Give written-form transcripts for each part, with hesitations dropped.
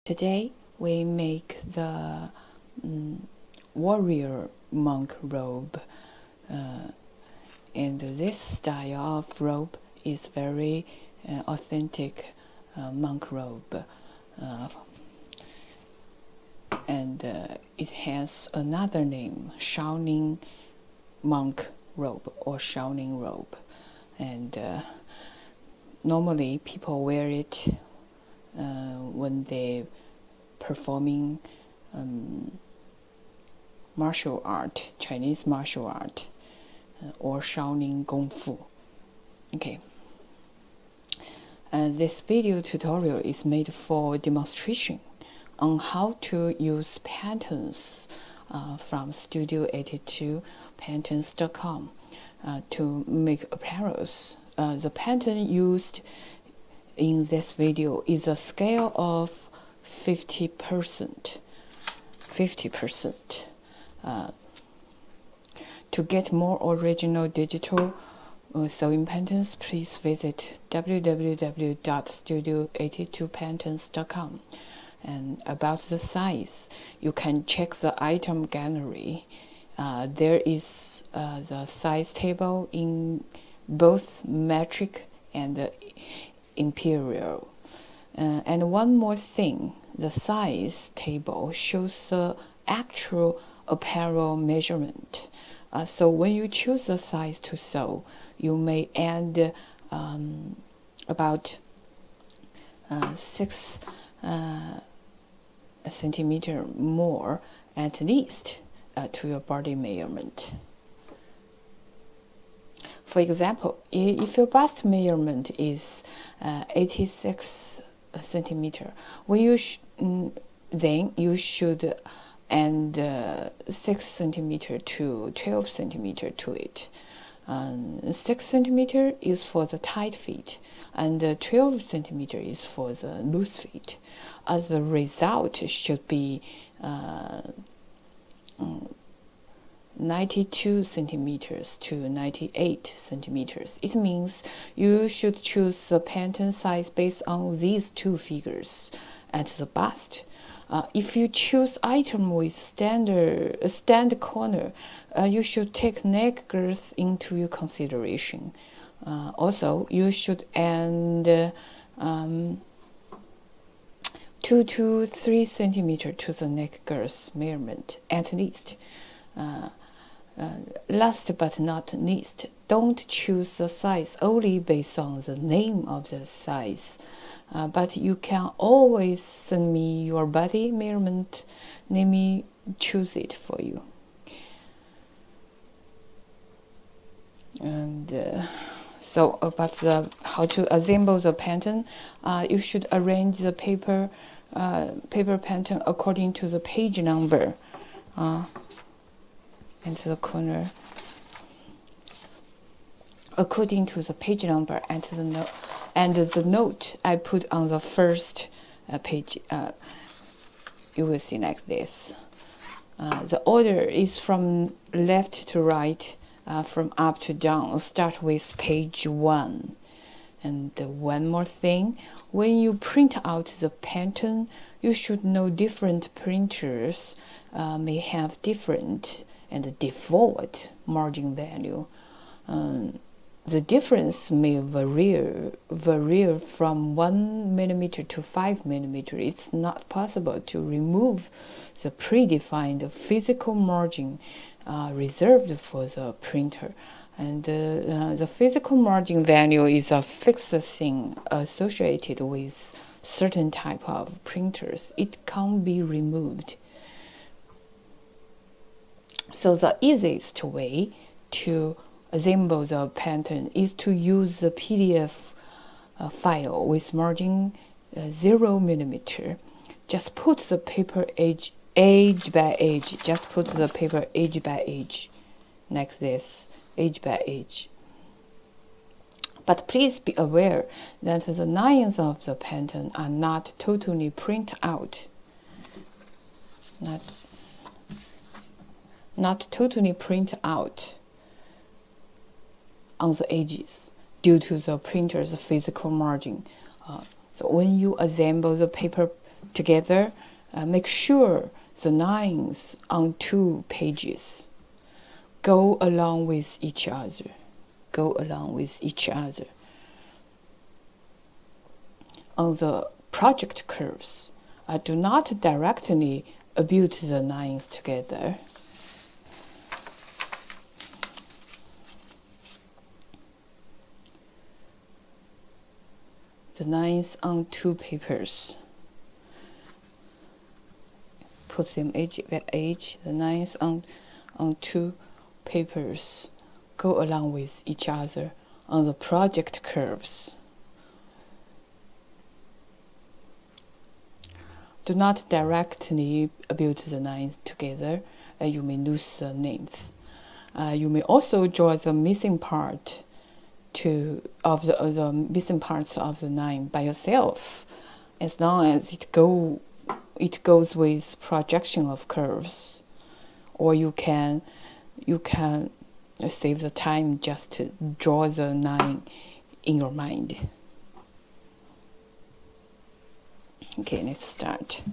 Today we make the warrior monk robe, and this style of robe is very authentic monk robe, and it has another name, Shaolin monk robe or Shaolin robe, and normally people wear it when they performing martial art, Chinese martial art, or Shaolin Kung Fu. Okay. This video tutorial is made for demonstration on how to use patterns from Studio 82 patterns.com to make apparels. The pattern used in this video is a scale of 50%. To get more original digital sewing patterns, please visit www.studio82patterns.com. And about the size, you can check the item gallery. There is the size table in both metric and imperial. And one more thing, the size table shows the actual apparel measurement. So when you choose the size to sew, you may add about 6 centimeter more at least to your body measurement. For example, if your bust measurement is 86 centimeter, when you then you should add 6 centimeter to 12 centimeter to it. 6 centimeter is for the tight fit, and 12 centimeter is for the loose fit. As a result, should be 92 centimeters to 98 centimeters. It means you should choose the pattern size based on these two figures at the bust. If you choose item with stand corner, you should take neck girth into your consideration. Also, you should add 2 to 3 centimeters to the neck girth measurement at least. Last but not least, don't choose the size only based on the name of the size, but you can always send me your body measurement. Let me choose it for you. And so about how to assemble the pattern, you should arrange the paper pattern according to the page number. Into the corner according to the page number and the note, I put on the first page. You will see like this. The order is from left to right, from up to down. Start with page 1. And one more thing, when you print out the pattern, you should know different printers may have different and default margin value. The difference may vary from 1 millimeter to 5 millimeter. It's not possible to remove the predefined physical margin reserved for the printer. And the physical margin value is a fixed thing associated with certain type of printers. It can't be removed. So the easiest way to assemble the pattern is to use the PDF file with margin 0 millimeter. Just put the paper edge by edge. Just put the paper edge by edge, like this, edge by edge. But please be aware that the lines of the pattern are not totally printed out. Not totally print out on the edges due to the printer's physical margin. So when you assemble the paper together. Make sure the lines on 2 pages go along with each other. Go along with each other. On the project curves, do not directly build the lines together. The lines on 2 papers. Put them edge by edge. The lines on 2 papers go along with each other on the project curves. Do not directly build the lines together. You may lose the length. You may also draw the missing part of the missing parts of the line by yourself, as long as it goes with projection of curves. Or you can save the time just to draw the line in your mind. Okay, let's start.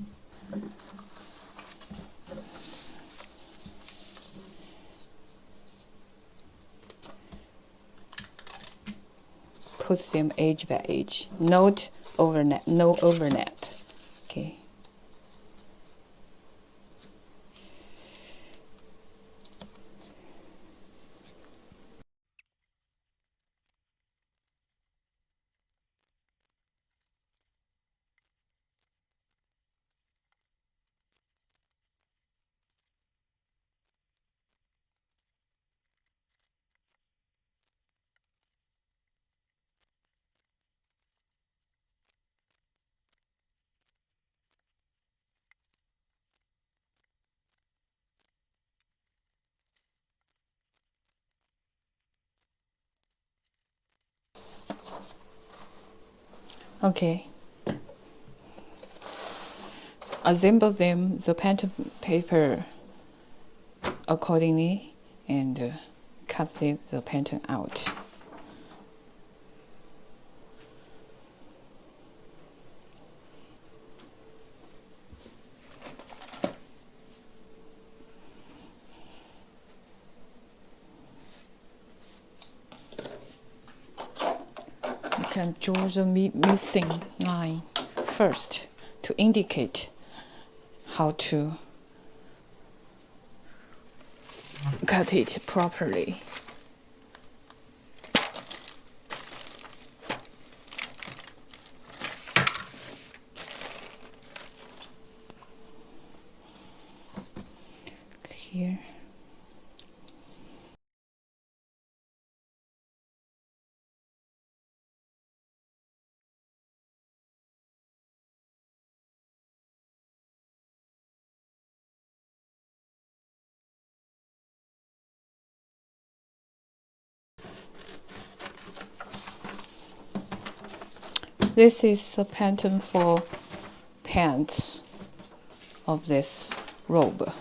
Put them edge by edge. No overlap. Okay. Okay. Assemble them, the pattern paper, accordingly, and cut the pattern out. You can draw the missing line first to indicate how to cut it properly. Here. This is a pattern for pants of this robe.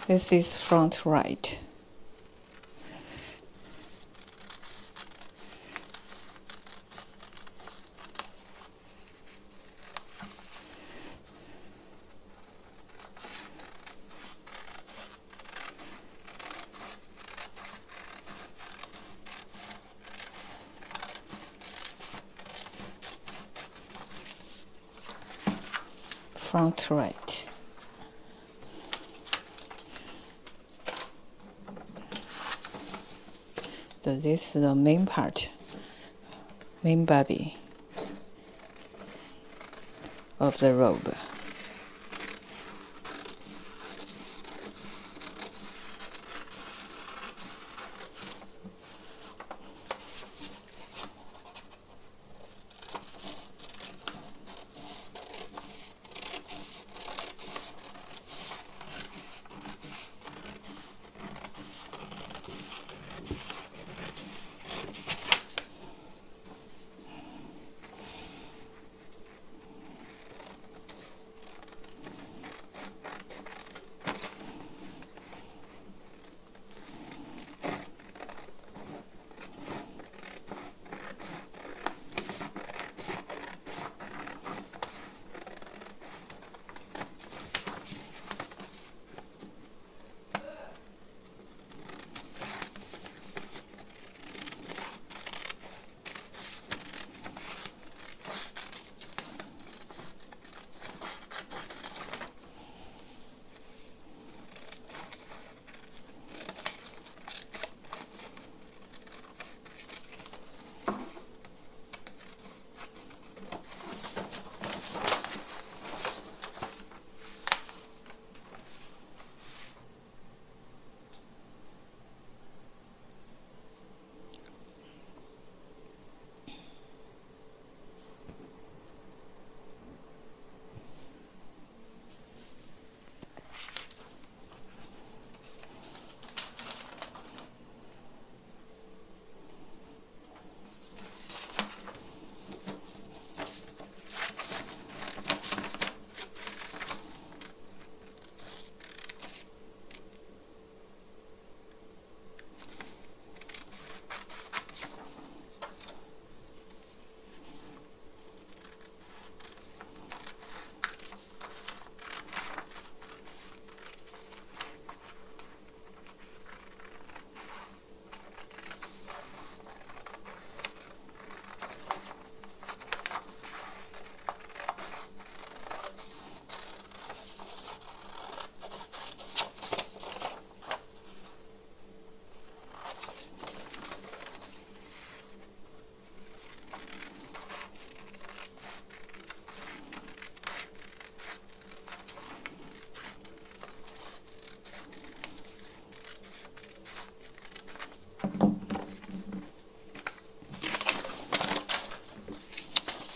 This is front right. Front right. This is the main part, main body of the robe.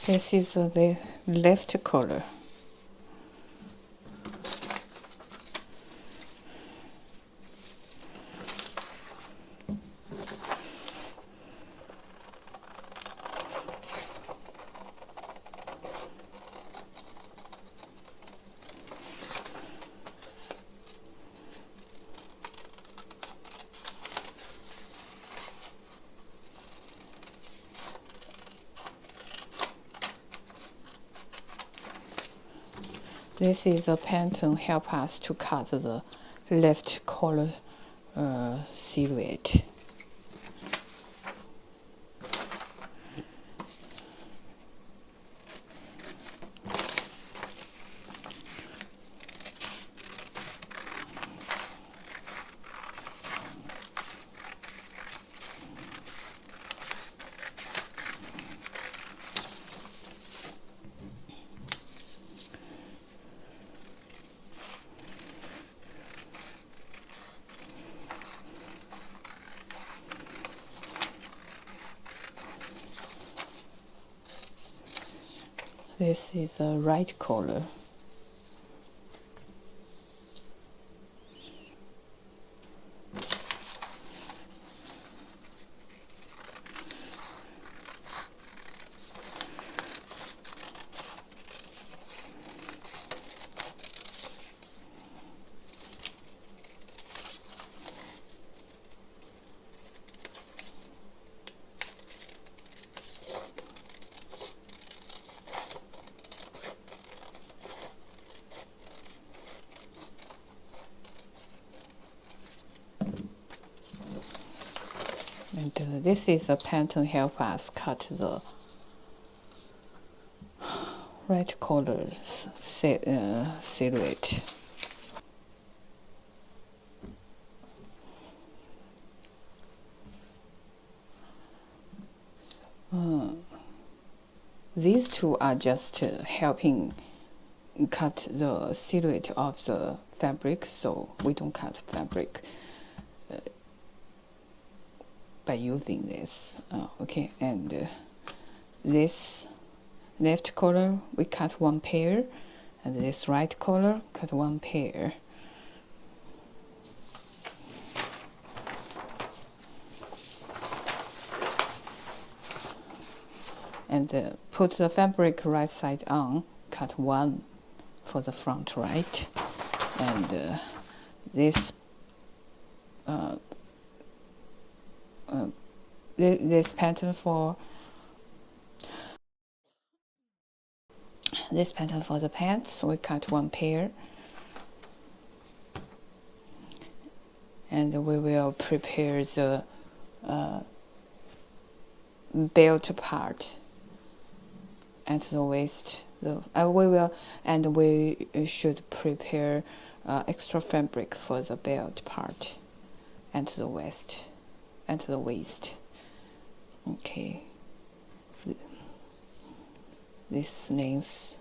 This is the left collar. This is a pattern help us to cut the left collar silhouette. This is a right collar. And this is a pattern help us cut the right collar silhouette. These two are just helping cut the silhouette of the fabric, so we don't cut fabric by using this. Okay, and this left collar we cut one pair, and this right collar cut one pair. And put the fabric right side on, cut one for the front right, and this this pattern for the pants, we cut one pair, and we will prepare the belt part at the waist. We should prepare extra fabric for the belt part and the waist. Okay. This length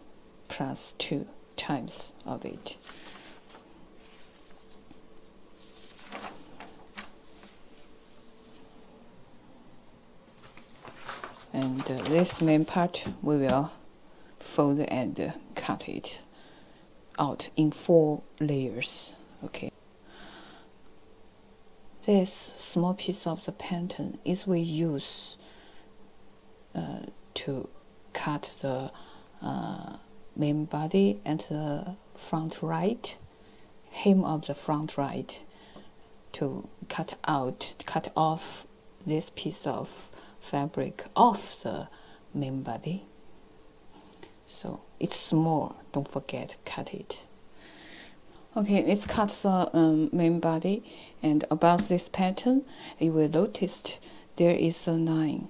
plus 2 times of it. And this main part we will fold and cut it out in 4 layers. Okay. This small piece of the pattern is we use to cut the main body and the front right, hem of the front right, to cut off this piece of fabric off the main body. So it's small, don't forget, cut it. Okay, let's cut the main body, and about this pattern, you will notice there is a line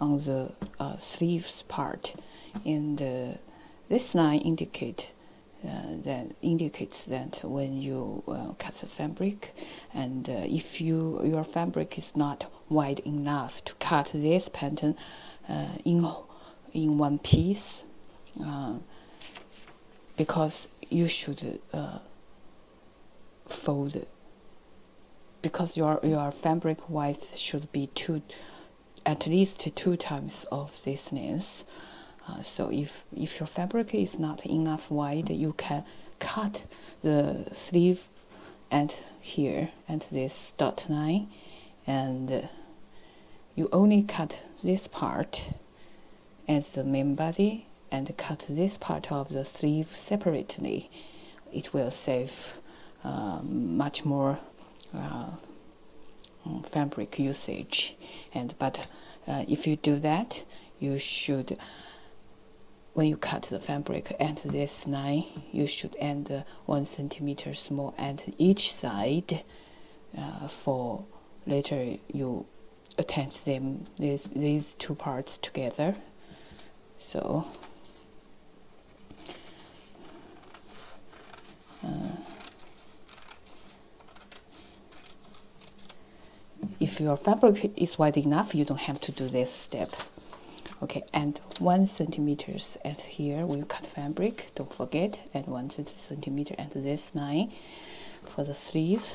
on the sleeves part, and this line indicates that when you cut the fabric, and if your fabric is not wide enough to cut this pattern in one piece, because you should fold it, because your fabric width should be at least 2 times of this length. So if your fabric is not enough wide, you can cut the sleeve and here and this dot line, and you only cut this part as the main body and cut this part of the sleeve separately. It will save much more fabric usage. But if you do that, you should, when you cut the fabric at this line, you should add 1 centimeter small at each side for later you attach them, these two parts together. So if your fabric is wide enough, you don't have to do this step. Okay, and 1 centimeter at here we cut fabric, don't forget, and 1 centimeter at this line for the sleeve.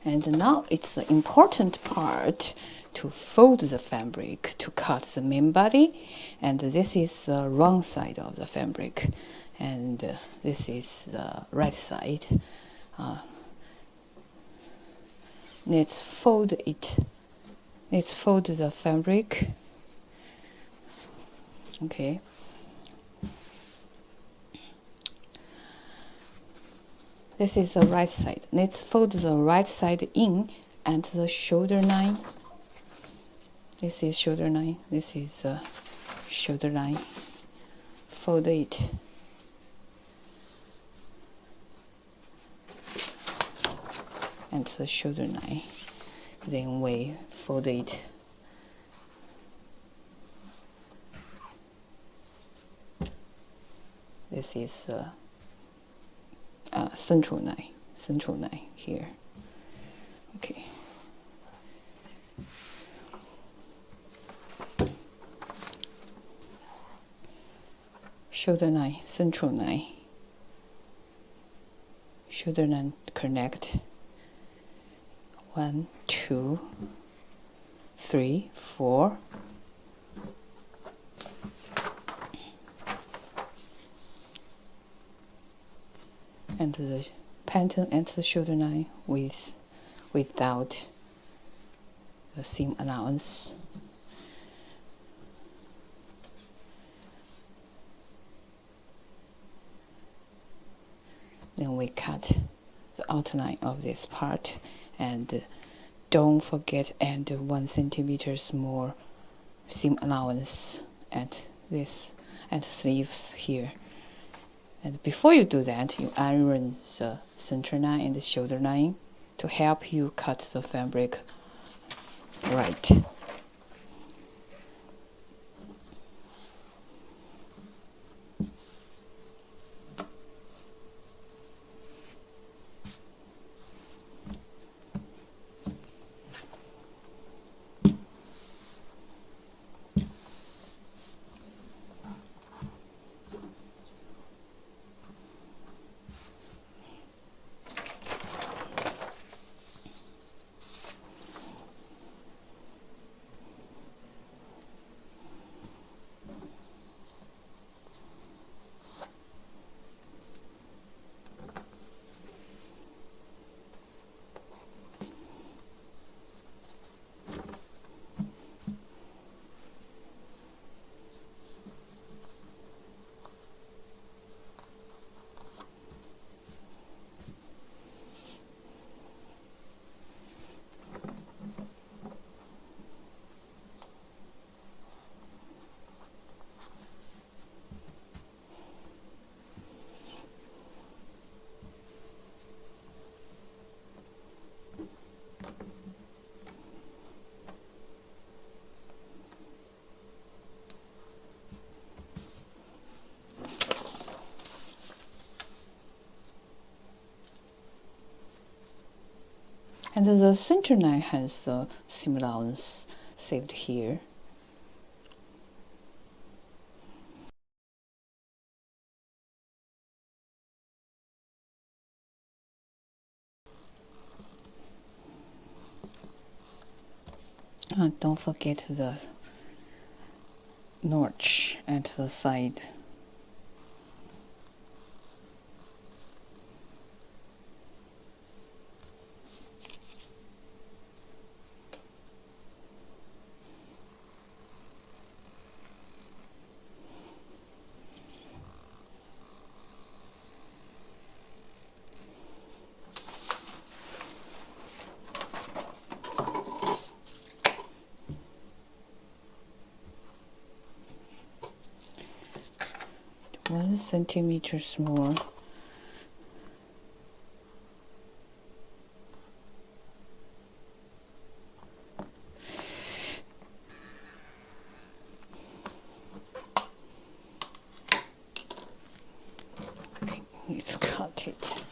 And now it's the important part to fold the fabric to cut the main body, and this is the wrong side of the fabric, and this is the right side. Let's fold it. Let's fold the fabric. Okay. This is the right side. Let's fold the right side in at the shoulder line. This is shoulder line. This is shoulder line. Fold it. And the shoulder line. Then we fold it. This is central line here. Okay. Shoulder line, central line. Shoulder line connect. 1, 2, 3, 4. And the pattern and the shoulder line without the seam allowance. Then we cut the outline of this part, and don't forget add 1 centimeter more seam allowance at this, at sleeves here. And before you do that, you iron the center line and the shoulder line to help you cut the fabric right. And the center line has seam allowance saved here. Don't forget the notch at the side. One centimeters more. Okay, let's cut it.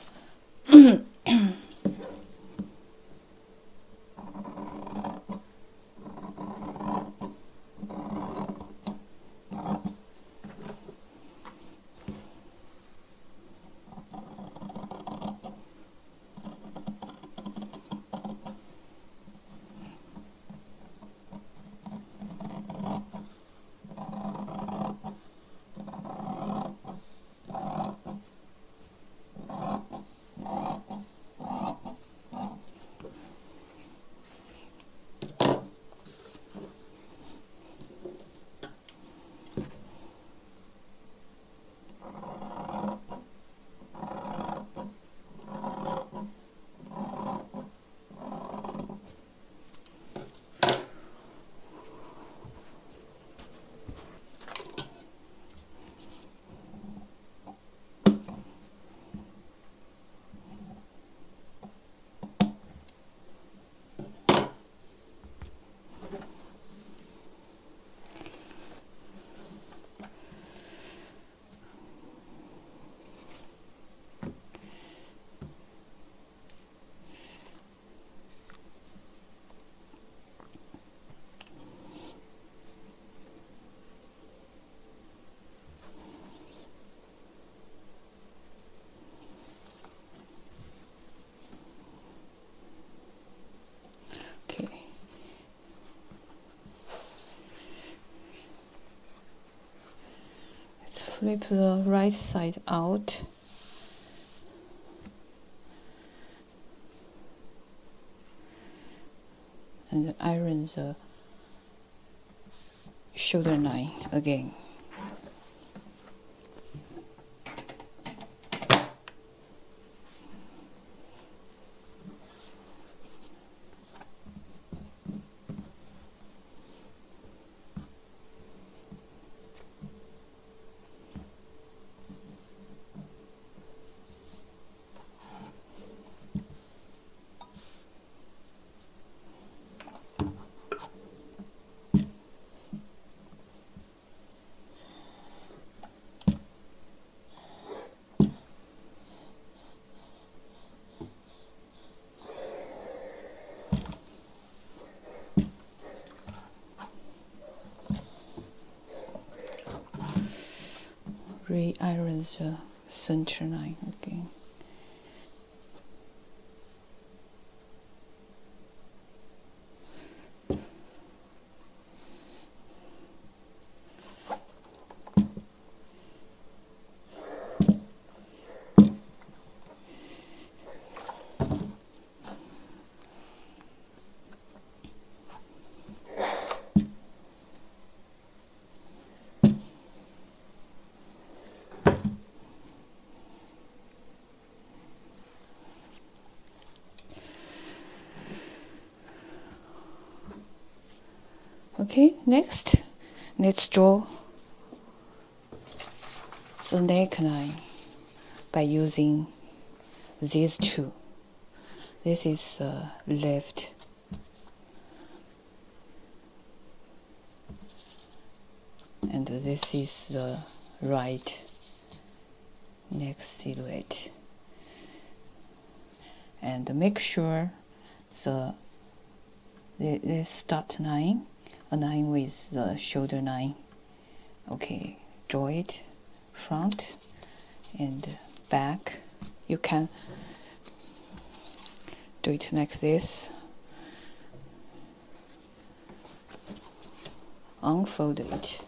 Okay. Let's flip the right side out. And iron the shoulder line again. Re-iron the center line again. Okay, next, let's draw the neckline by using these two. This is left and this is the right neck silhouette. And make sure the start line align with the shoulder line. Okay, draw it front and back. You can do it like this. unfold it.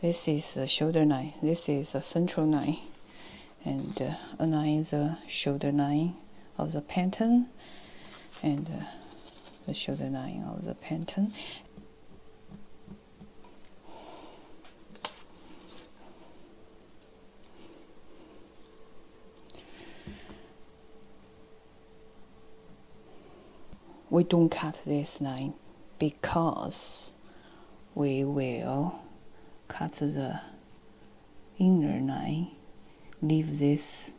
This is the shoulder line. This is the central line, and align the shoulder line of the pattern, and the shoulder line of the pattern. We don't cut this line because we will cut the inner line, leave this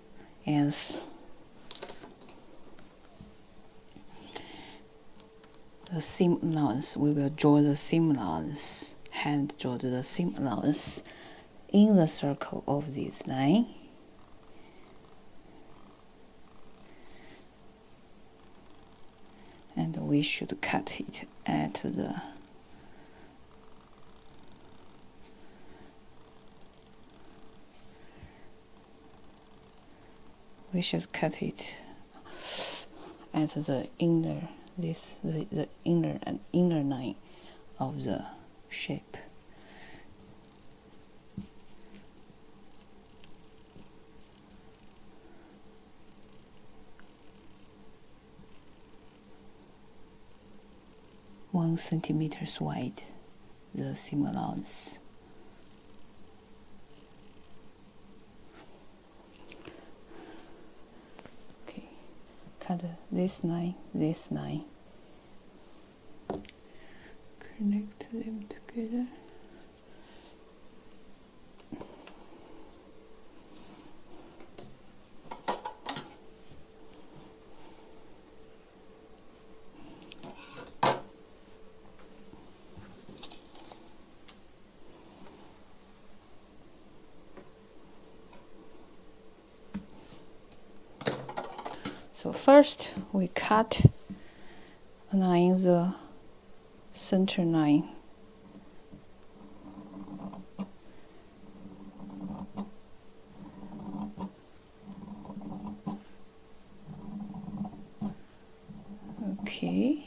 as the seam allowance. We will draw the seam allowance, hand draw the seam allowance in the circle of this line. And we should cut it at the inner the inner line of the shape. One centimeters wide, the seam allowance. Okay, cut this line, connect them together. So first we cut align the center line. Okay.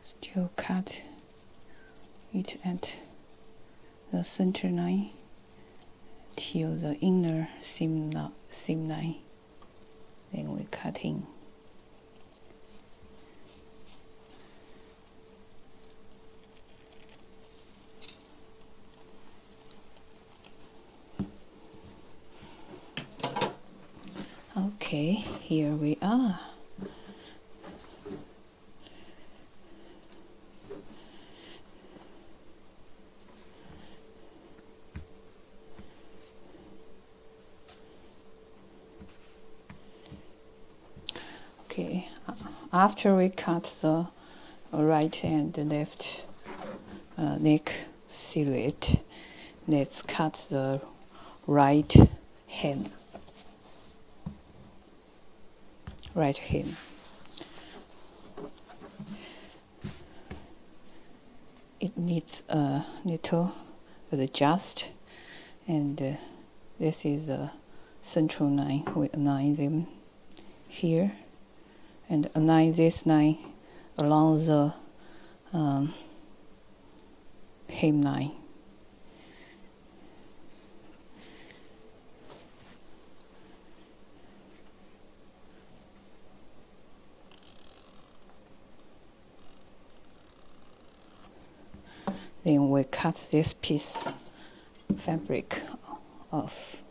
Still cut it at the center line till the inner seam line. Then we cut in. Okay, here we are. Okay, after we cut the right and left neck silhouette, let's cut the right hem. It needs a little adjust, and this is a central line. We align them here, and align this line along the hem line. Then we cut this piece fabric off.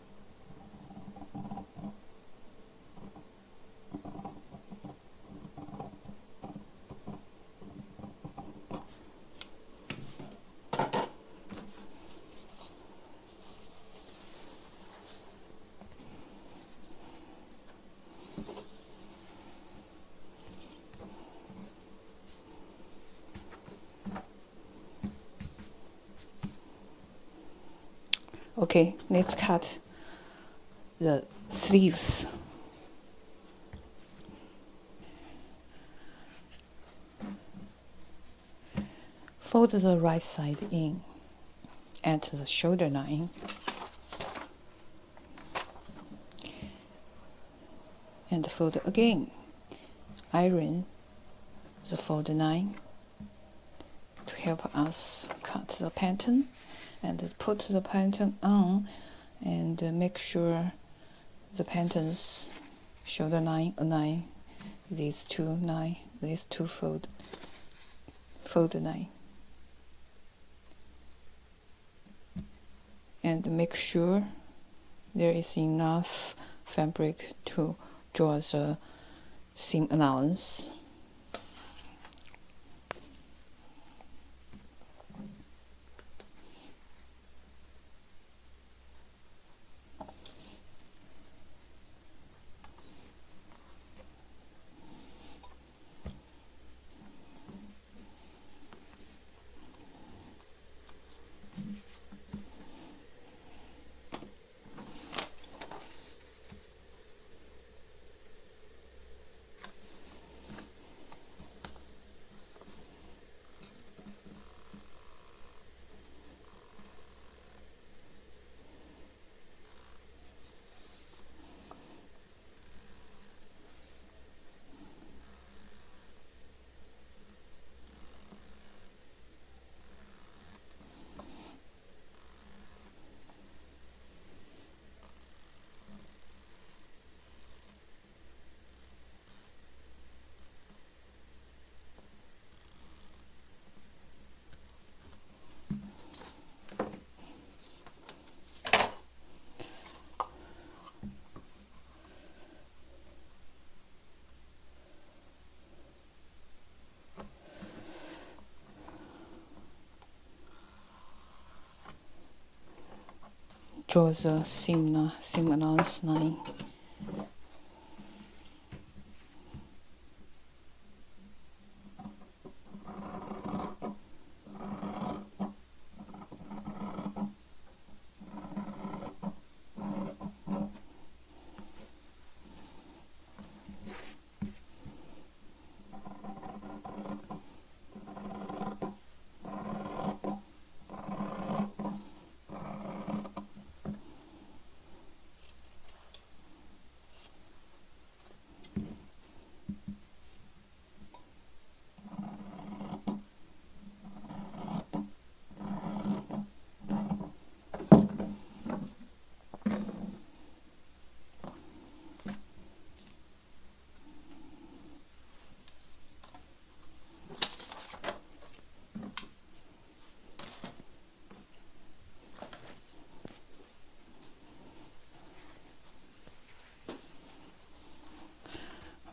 Okay, let's cut the sleeves. Fold the right side in at the shoulder line. And fold again. Iron the fold line to help us cut the pattern, and put the pattern on, and make sure the pattern's shoulder line align these two fold line, and make sure there is enough fabric to draw the seam allowance. Draw the seam allowance line.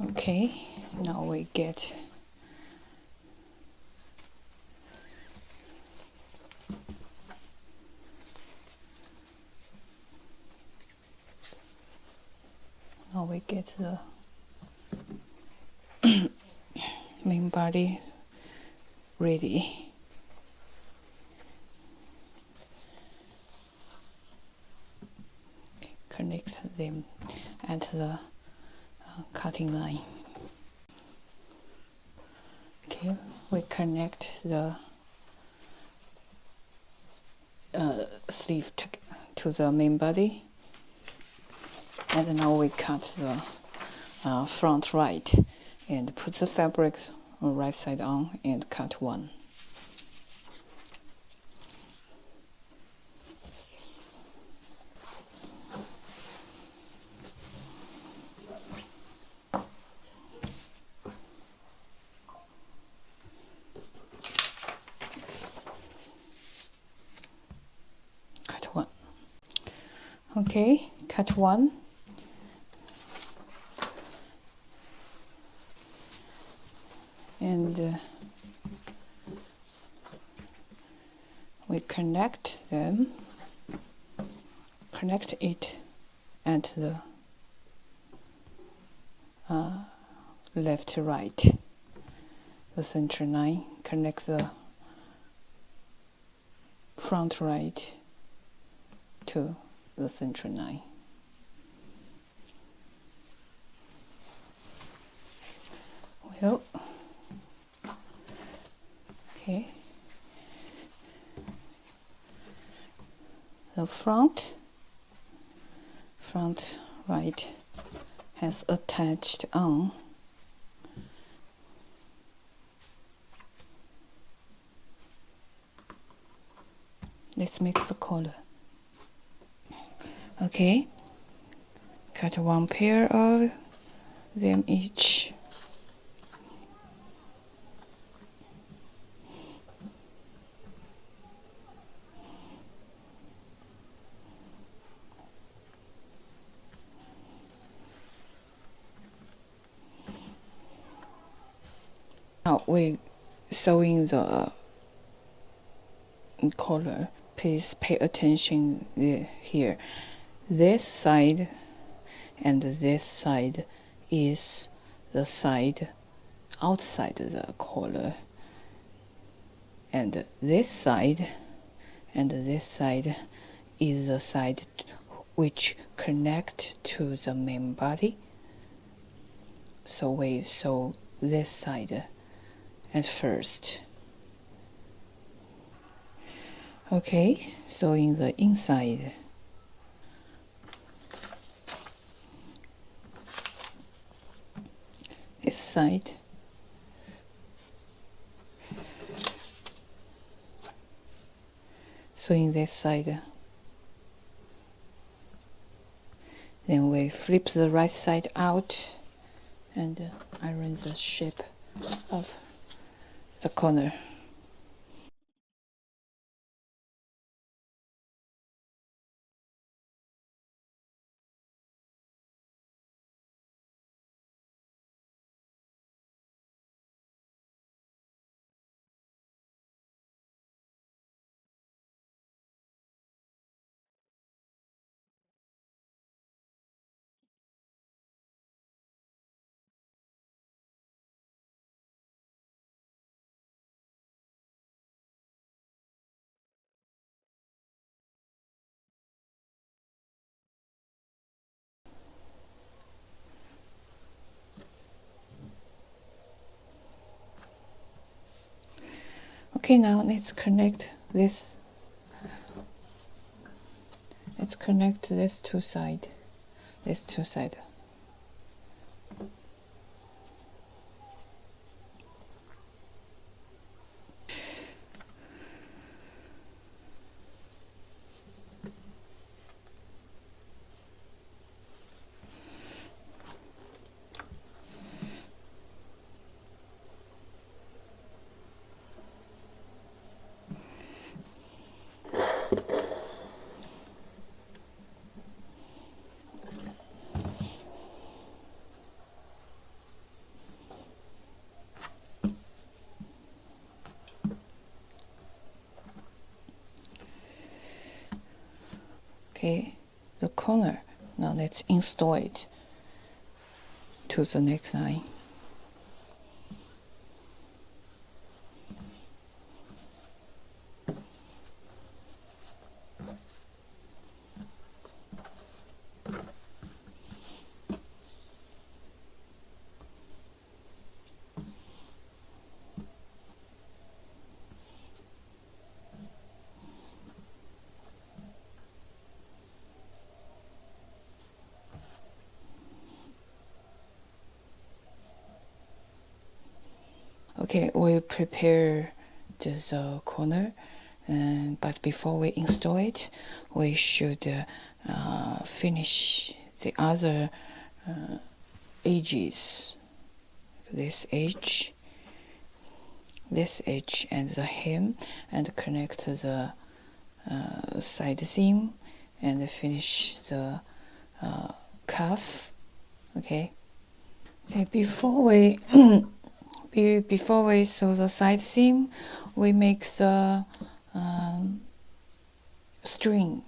Okay, now we get the main body ready. Connect them at the cutting line. Okay, we connect the sleeve to the main body, and now we cut the front right, and put the fabric right side on and cut one. Okay, cut one. And we connect them, connect it at the left to right, the center line, connect the front right to the central line. Well, okay. The front right has attached on. Let's make the collar. Okay, cut one pair of them each. Now we sewing the collar. Please pay attention here. This side and this side is the side outside the collar, and this side and this side is the side which connect to the main body. So we sew this side at first. Okay, sewing the inside. This side. Sewing this side. Then we flip the right side out and iron the shape of the corner. Okay, now let's connect this. Let's connect this two sides. Okay, the corner. Now let's install it to the neckline. Okay, we prepare the corner, but before we install it, we should finish the other edges. This edge, and the hem, and connect the side seam, and finish the cuff. Okay. Okay, before we sew the side seam, we make the string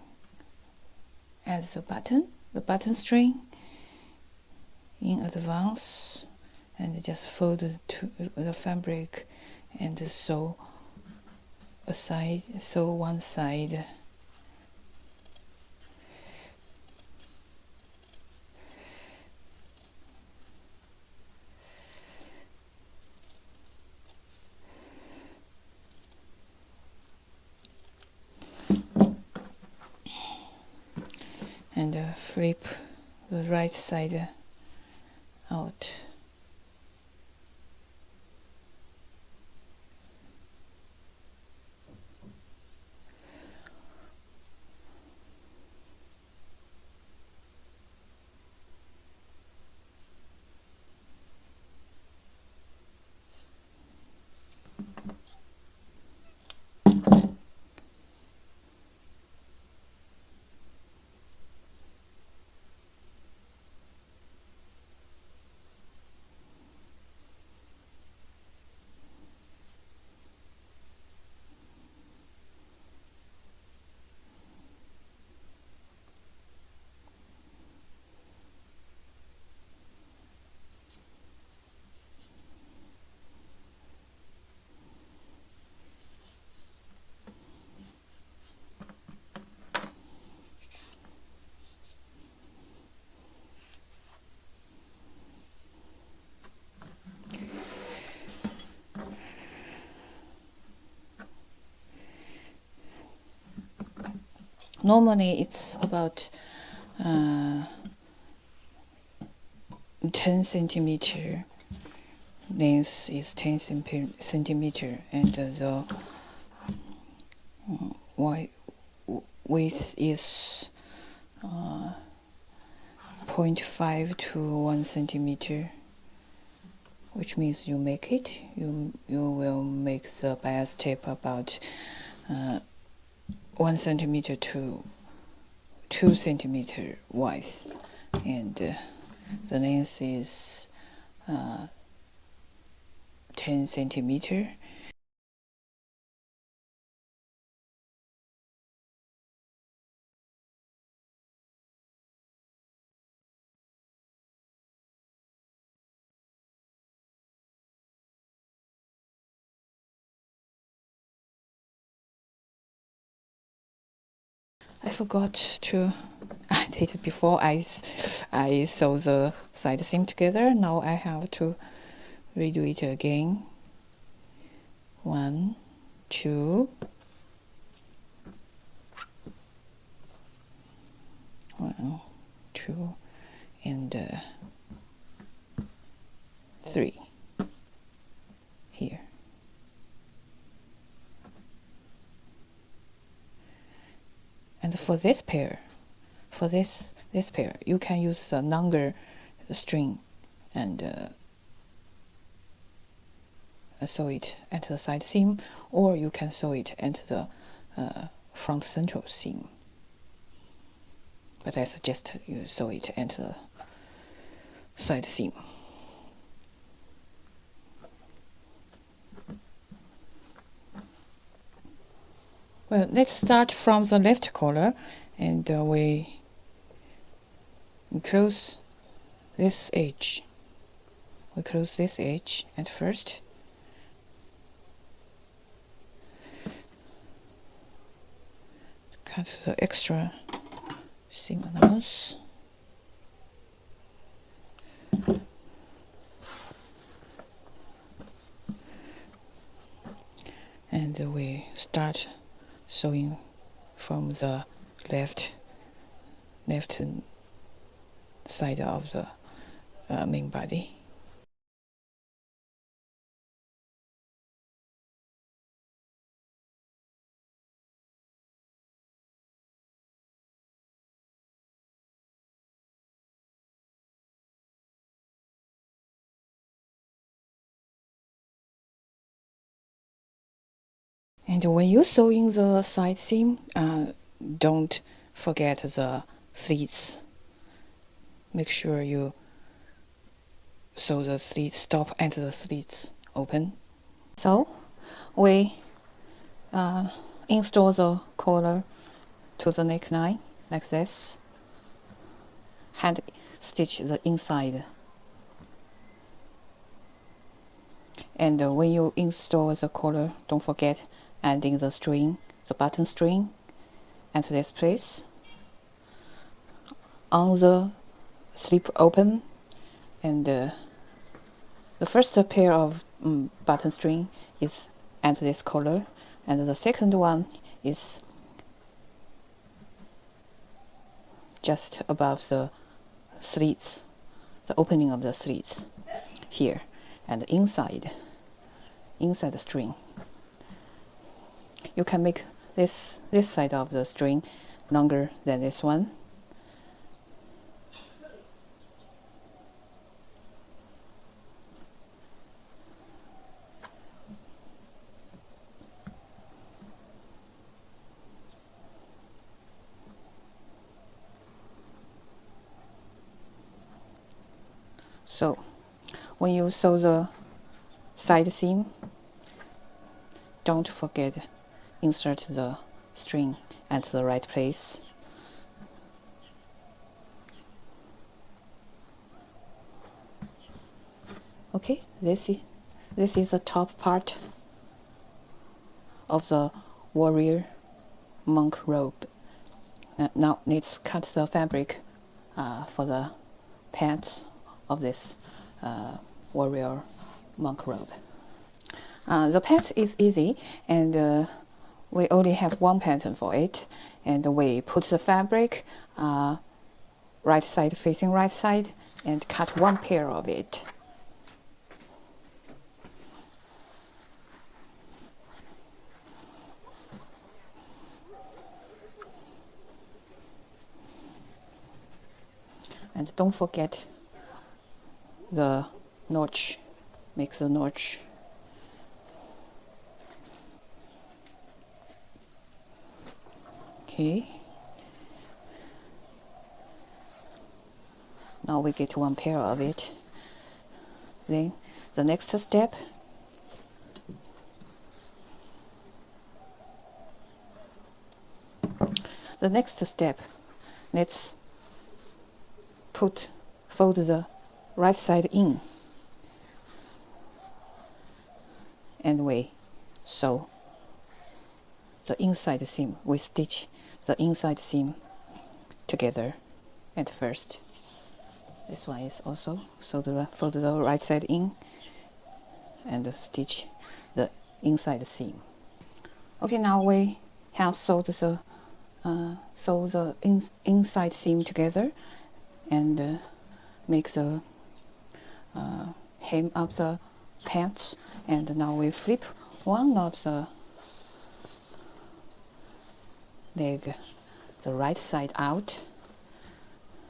as the button string in advance, and just fold the fabric and sew one side flip the right side out. Normally it's about 10 centimeter. Length is 10 centimeter, and the width is 0.5 to 1 centimeter, which means you make it, you will make the bias tape about 1 centimeter to 2 centimeter wide, and the length is 10 centimeter. I forgot to add it before I sew the side seam together. Now I have to redo it again. 1, 2, 1, 2, and 3 here. And for this pair, you can use a longer string and sew it at the side seam, or you can sew it at the front central seam. But I suggest you sew it at the side seam. Well, let's start from the left collar, and we close this edge. We close this edge at first. Cut the extra seam allowance. And we start sewing from the left side of the main body. And when you sew in the side seam, don't forget the slits. Make sure you sew the slits, stop at the slits open. So we install the collar to the neckline like this. Hand stitch the inside. And when you install the collar, don't forget adding the string, the button string, at this place. On the slip open, and the first pair of button string is at this collar, and the second one is just above the slits, the opening of the slits here, and inside the string. You can make this side of the string longer than this one. So when you sew the side seam, don't forget insert the string at the right place. Okay, this is the top part of the warrior monk robe. Now let's cut the fabric for the pants of this warrior monk robe. The pants is easy, and we only have one pattern for it, and we put the fabric right side facing right side and cut one pair of it. And don't forget the notch, make the notch. Okay. Now we get one pair of it. Then the next step, let's fold the right side in, and we sew the inside seam. We stitch the inside seam together at first. This one is also fold the right side in and stitch the inside seam. Okay, now we have sewed the inside seam together and make the hem of the pants. And now we flip one of the leg, the right side out,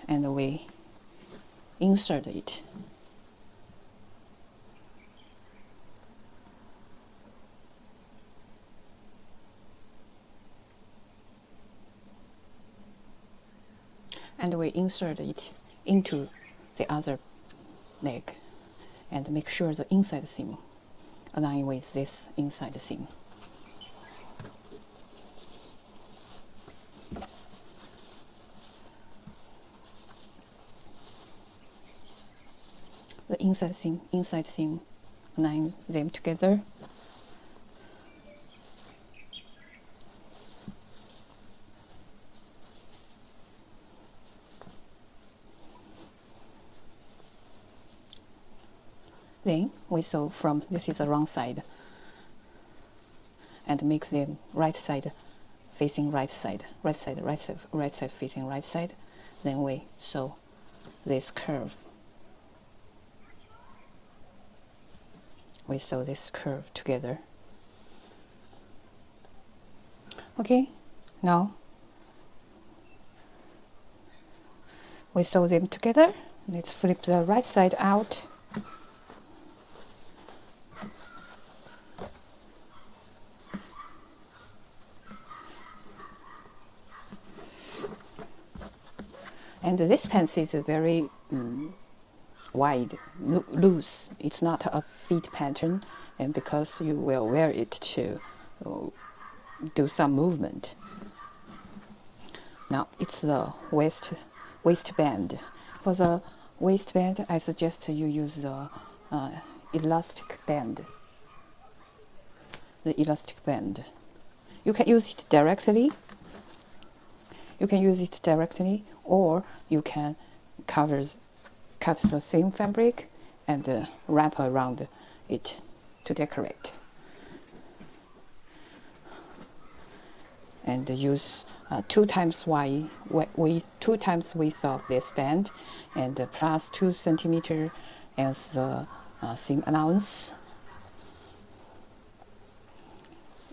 and we insert it. And we insert it into the other leg and make sure the inside seam align with this inside seam. The inside seam, align them together. Then we sew from, this is the wrong side, and make them right side facing right side, right side facing right side. Then we sew this curve. We sew this curve together. Okay, now we sew them together. Let's flip the right side out. And this pants is very wide, loose. It's not a fit pattern, and because you will wear it to do some movement. Now it's the waistband. For the waistband, I suggest you use the elastic band. The elastic band. You can use it directly. Or you can cut the same fabric and wrap around it to decorate. and use 2 times width of this band, and plus 2 centimeter as the seam allowance,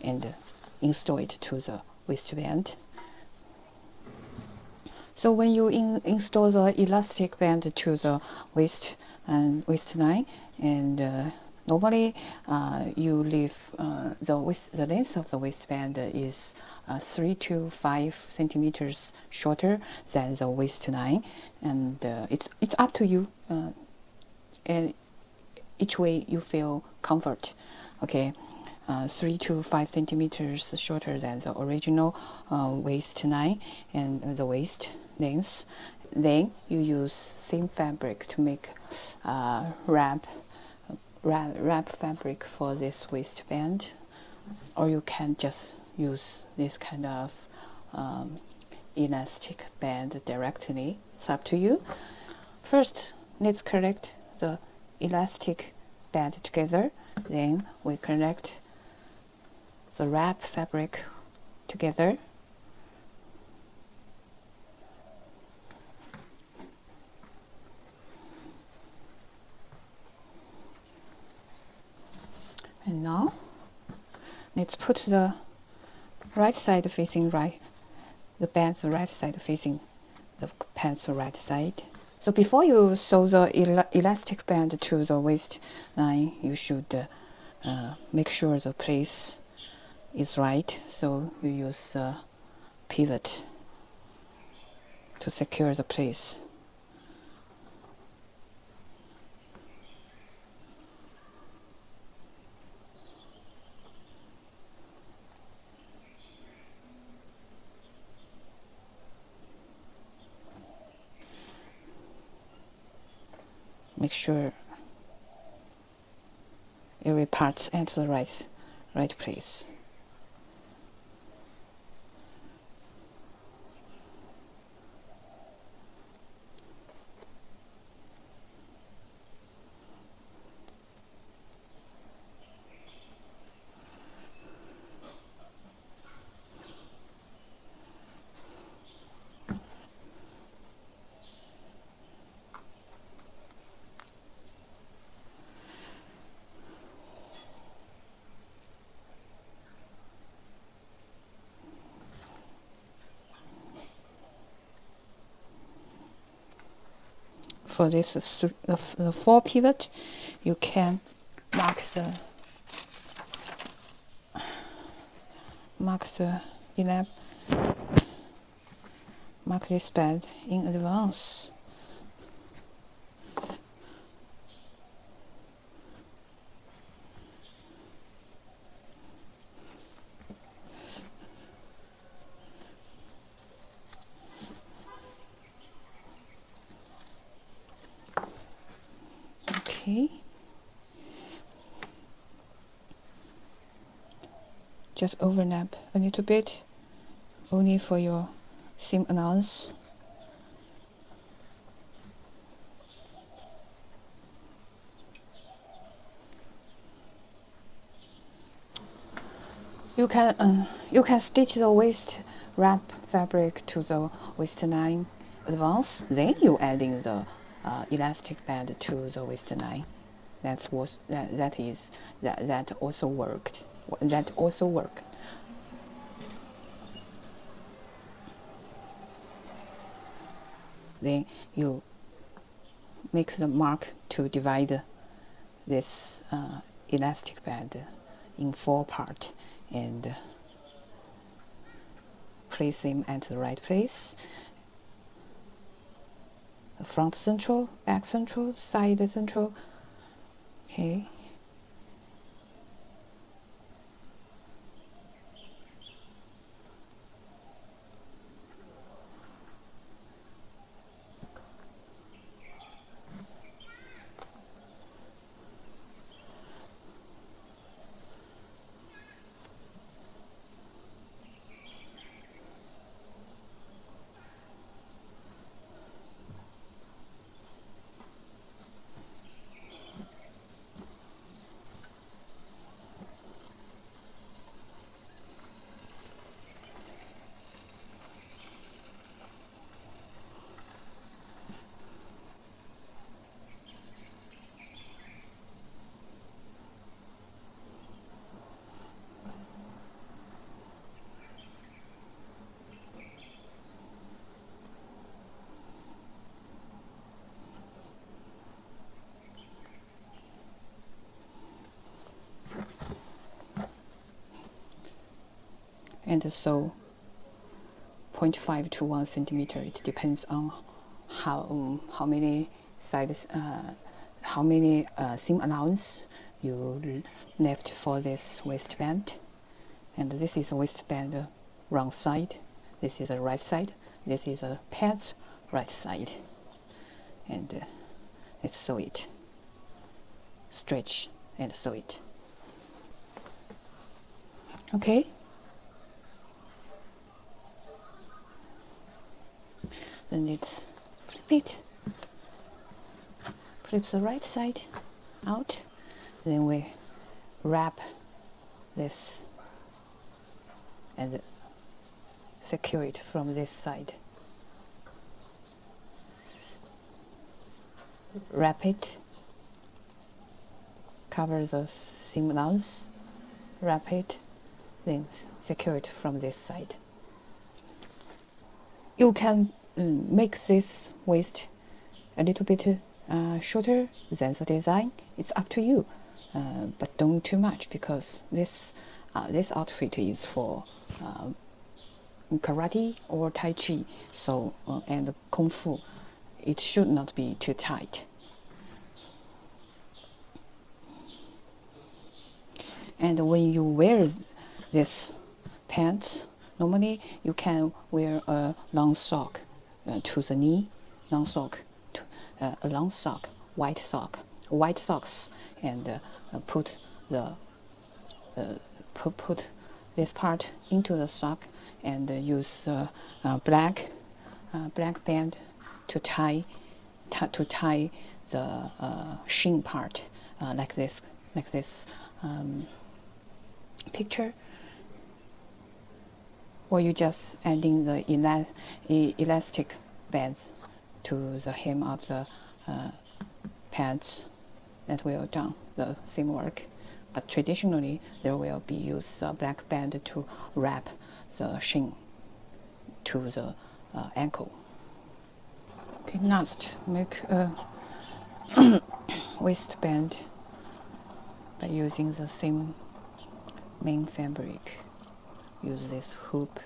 and install it to the waistband. So when you install the elastic band to the waist and waistline, and normally you leave the length of the waistband is 3 to 5 centimeters shorter than the waistline, and it's up to you, and each way you feel comfort. Okay. 3 to 5 centimeters shorter than the original waistline and the waist length. Then you use same fabric to make wrap fabric for this waistband, or you can just use this kind of elastic band directly. It's up to you. First, let's collect the elastic band together. Then we connect the wrap fabric together. And now let's put the right side facing right, the band's right side facing the pants right side. So before you sew the elastic band to the waistline, you should make sure the place is right. So you use a pivot to secure the place. Make sure every part enter the right place. For this the 4 pivot, you can mark this band in advance. Okay. Just overlap a little bit, only for your seam allowance. You can stitch the waist wrap fabric to the waistline advance. Then you adding the elastic band to the waistline. That also worked. That also worked. Then you make the mark to divide this elastic band in 4 parts and place them at the right place. Front central, back central, side central. Okay. and sew 0.5 to 1 centimeter. It depends on how many sides, how many seam allowance you left for this waistband. And this is a waistband wrong side. This is a right side. This is a pants right side. And let's sew it. Stretch and sew it. Okay. Then let's flip it. Flip the right side out. Then we wrap this and secure it from this side. Wrap it. Cover the seam allowance. Wrap it. Then secure it from this side. You can make this waist a little bit shorter than the design. It's up to you, but don't too much, because this outfit is for karate or tai chi, so and kung fu. It should not be too tight. And when you wear this pants, normally you can wear a long sock to the knee, long sock, a long sock, white socks, and put the put this part into the sock, and use black band to tie the shin part like this picture. Or you just adding the elastic bands to the hem of the pants. That will done the same work. But traditionally, there will be used a black band to wrap the shin to the ankle. Okay, next, make a waistband by using the same main fabric. Use this hook